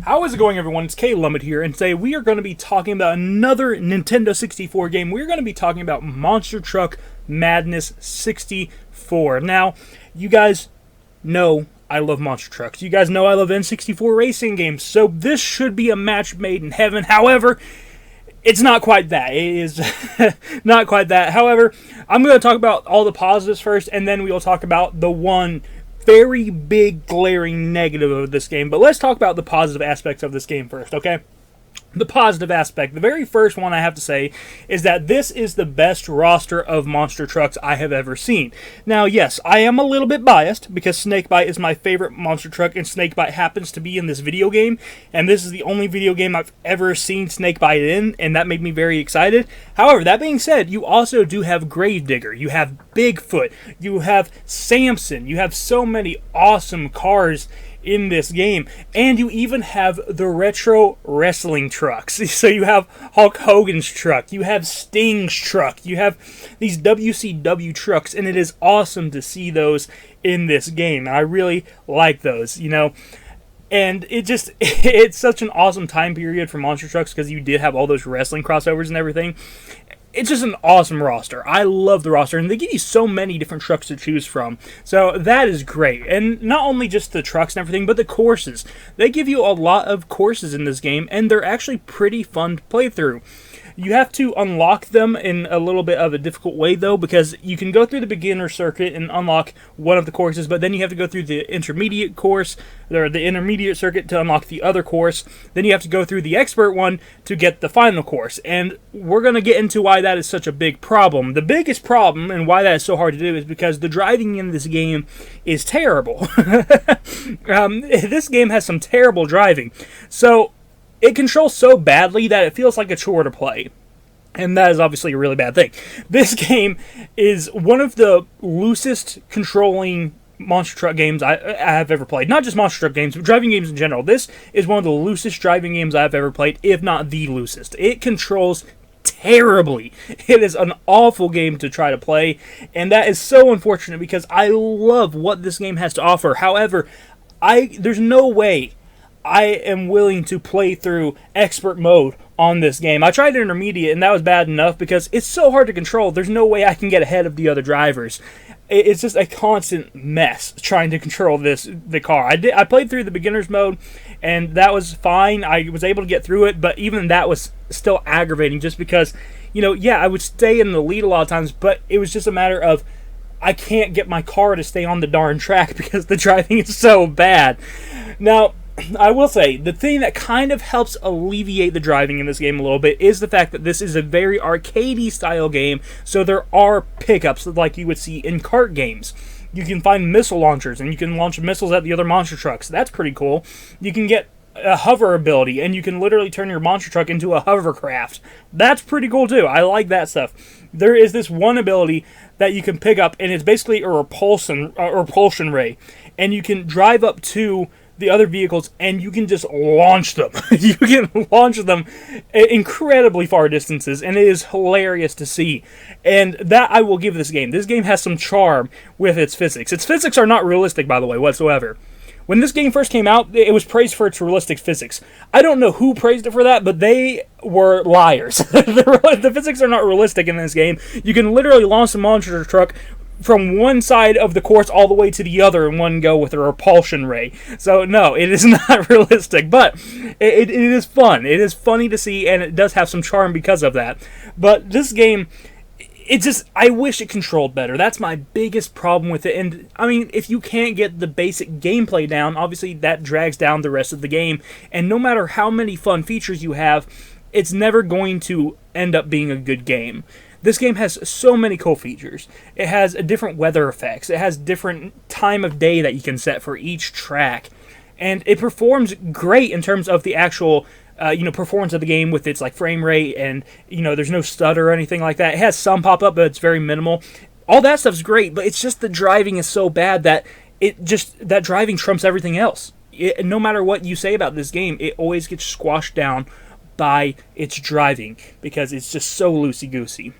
How is it going, everyone? It's K Lumet here, and today we are going to be talking about another Nintendo 64 game. We're going to be talking about Monster Truck Madness 64. Now, you guys know I love monster trucks. You guys know I love N64 racing games, so this should be a match made in heaven. However, it's not quite that. It is not quite that. However, I'm going to talk about all the positives first, and then we will talk about the one very big glaring negative of this game. But let's talk about the positive aspects of this game first, okay? The positive aspect, the very first one I have to say, is that this is the best roster of monster trucks I have ever seen. Now, yes, I am a little bit biased, because Snakebite is my favorite monster truck, and Snakebite happens to be in this video game, and this is the only video game I've ever seen Snakebite in, and that made me very excited. However, that being said, you also do have Gravedigger, you have Bigfoot, you have Samson, you have so many awesome cars in this game, and you even have the retro wrestling trucks. So you have Hulk Hogan's truck, you have Sting's truck, you have these WCW trucks, and it is awesome to see those in this game. I really like those, you know. And it's such an awesome time period for monster trucks because you did have all those wrestling crossovers and everything. It's just an awesome roster. I love the roster, and they give you so many different trucks to choose from. So that is great. And not only just the trucks and everything, but the courses. They give you a lot of courses in this game, and they're actually pretty fun to play through. You have to unlock them in a little bit of a difficult way, though, because you can go through the beginner circuit and unlock one of the courses, but then you have to go through the intermediate course, or the intermediate circuit to unlock the other course. Then you have to go through the expert one to get the final course, and we're going to get into why that is such a big problem. The biggest problem, and why that is so hard to do, is because the driving in this game is terrible. This game has some terrible driving. So it controls so badly that it feels like a chore to play. And that is obviously a really bad thing. This game is one of the loosest controlling monster truck games I have ever played. Not just monster truck games, but driving games in general. This is one of the loosest driving games I've ever played, if not the loosest. It controls terribly. It is an awful game to try to play, and that is so unfortunate because I love what this game has to offer. However, there's no way I am willing to play through expert mode on this game. I tried intermediate, and that was bad enough because it's so hard to control. There's no way I can get ahead of the other drivers. It's just a constant mess trying to control the car. I played through the beginner's mode, and that was fine. I was able to get through it, but even that was still aggravating just because, you know, yeah, I would stay in the lead a lot of times, but it was just a matter of I can't get my car to stay on the darn track because the driving is so bad. Now, I will say, the thing that kind of helps alleviate the driving in this game a little bit is the fact that this is a very arcadey style game, so there are pickups like you would see in kart games. You can find missile launchers, and you can launch missiles at the other monster trucks. That's pretty cool. You can get a hover ability, and you can literally turn your monster truck into a hovercraft. That's pretty cool too. I like that stuff. There is this one ability that you can pick up, and it's basically a repulsion ray, and you can drive up to the other vehicles, and you can just launch them. You can launch them incredibly far distances, and it is hilarious to see. And that I will give this game. This game has some charm with its physics. Its physics are not realistic, by the way, whatsoever. When this game first came out, it was praised for its realistic physics. I don't know who praised it for that, but they were liars. The physics are not realistic in this game. You can literally launch a monster truck from one side of the course all the way to the other in one go with a repulsion ray. So no, it is not realistic, but it is fun. It is funny to see, and it does have some charm because of that. But this game, I wish it controlled better. That's my biggest problem with it. And I mean, if you can't get the basic gameplay down, obviously that drags down the rest of the game. And no matter how many fun features you have, it's never going to end up being a good game. This game has so many cool features. It has different weather effects. It has different time of day that you can set for each track. And it performs great in terms of the actual performance of the game with its like frame rate, and there's no stutter or anything like that. It has some pop-up, but it's very minimal. All that stuff's great, but it's just the driving is so bad that that driving trumps everything else. No matter what you say about this game, it always gets squashed down by its driving because it's just so loosey-goosey.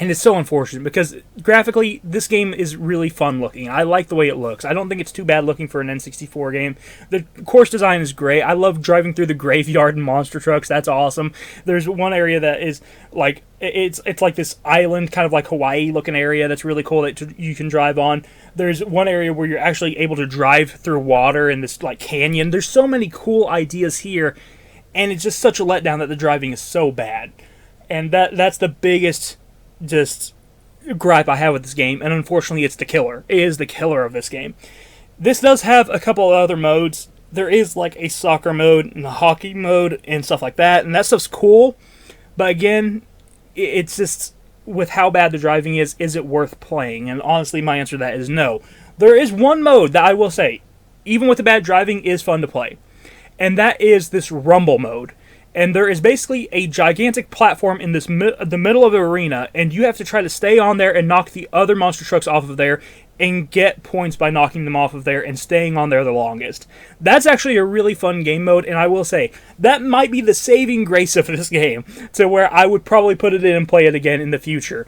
And it's so unfortunate because graphically, this game is really fun looking. I like the way it looks. I don't think it's too bad looking for an N64 game. The course design is great. I love driving through the graveyard in monster trucks. That's awesome. There's one area that is like it's like this island, kind of like Hawaii looking area that's really cool that you can drive on. There's one area where you're actually able to drive through water in this like canyon. There's so many cool ideas here, and it's just such a letdown that the driving is so bad. And that's the biggest just gripe I have with this game, and unfortunately it's the killer. It is the killer of this game. This does have a couple of other modes. There is like a soccer mode and a hockey mode and stuff like that, and that stuff's cool, but again, it's just, with how bad the driving is it worth playing? And honestly, my answer to that is no. There is one mode that I will say, even with the bad driving, is fun to play, and that is this rumble mode. And there is basically a gigantic platform in the middle of the arena, and you have to try to stay on there and knock the other monster trucks off of there and get points by knocking them off of there and staying on there the longest. That's actually a really fun game mode, and I will say, that might be the saving grace of this game, to where I would probably put it in and play it again in the future.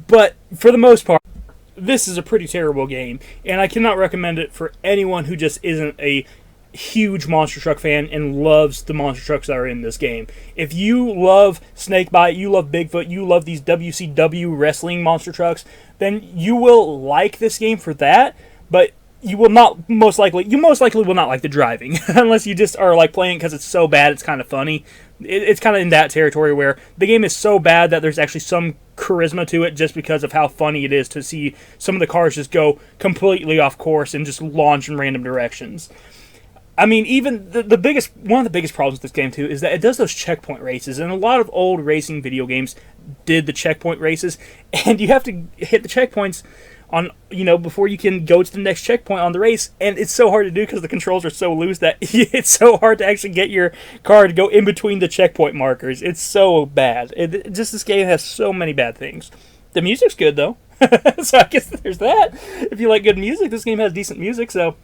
But for the most part, this is a pretty terrible game, and I cannot recommend it for anyone who just isn't a huge monster truck fan and loves the monster trucks that are in this game. If you love Snakebite, you love Bigfoot, you love these WCW wrestling monster trucks, then you will like this game for that, but you most likely will not like the driving unless you just are like playing because it's so bad it's kind of funny. It's kind of in that territory where the game is so bad that there's actually some charisma to it just because of how funny it is to see some of the cars just go completely off course and just launch in random directions. I mean, even one of the biggest problems with this game, too, is that it does those checkpoint races, and a lot of old racing video games did the checkpoint races, and you have to hit the checkpoints on, before you can go to the next checkpoint on the race, and it's so hard to do because the controls are so loose that it's so hard to actually get your car to go in between the checkpoint markers. It's so bad. This game has so many bad things. The music's good, though, so I guess there's that. If you like good music, this game has decent music, so,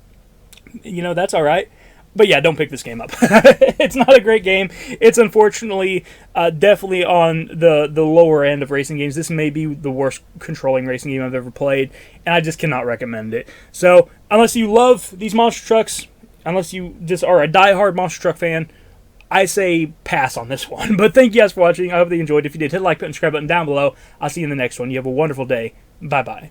that's all right. But yeah, don't pick this game up. It's not a great game. It's unfortunately definitely on the lower end of racing games. This may be the worst controlling racing game I've ever played, and I just cannot recommend it. So, unless you love these monster trucks, unless you just are a diehard monster truck fan, I say pass on this one. But thank you guys for watching. I hope that you enjoyed. If you did, hit the like button, subscribe button down below. I'll see you in the next one. You have a wonderful day. Bye-bye.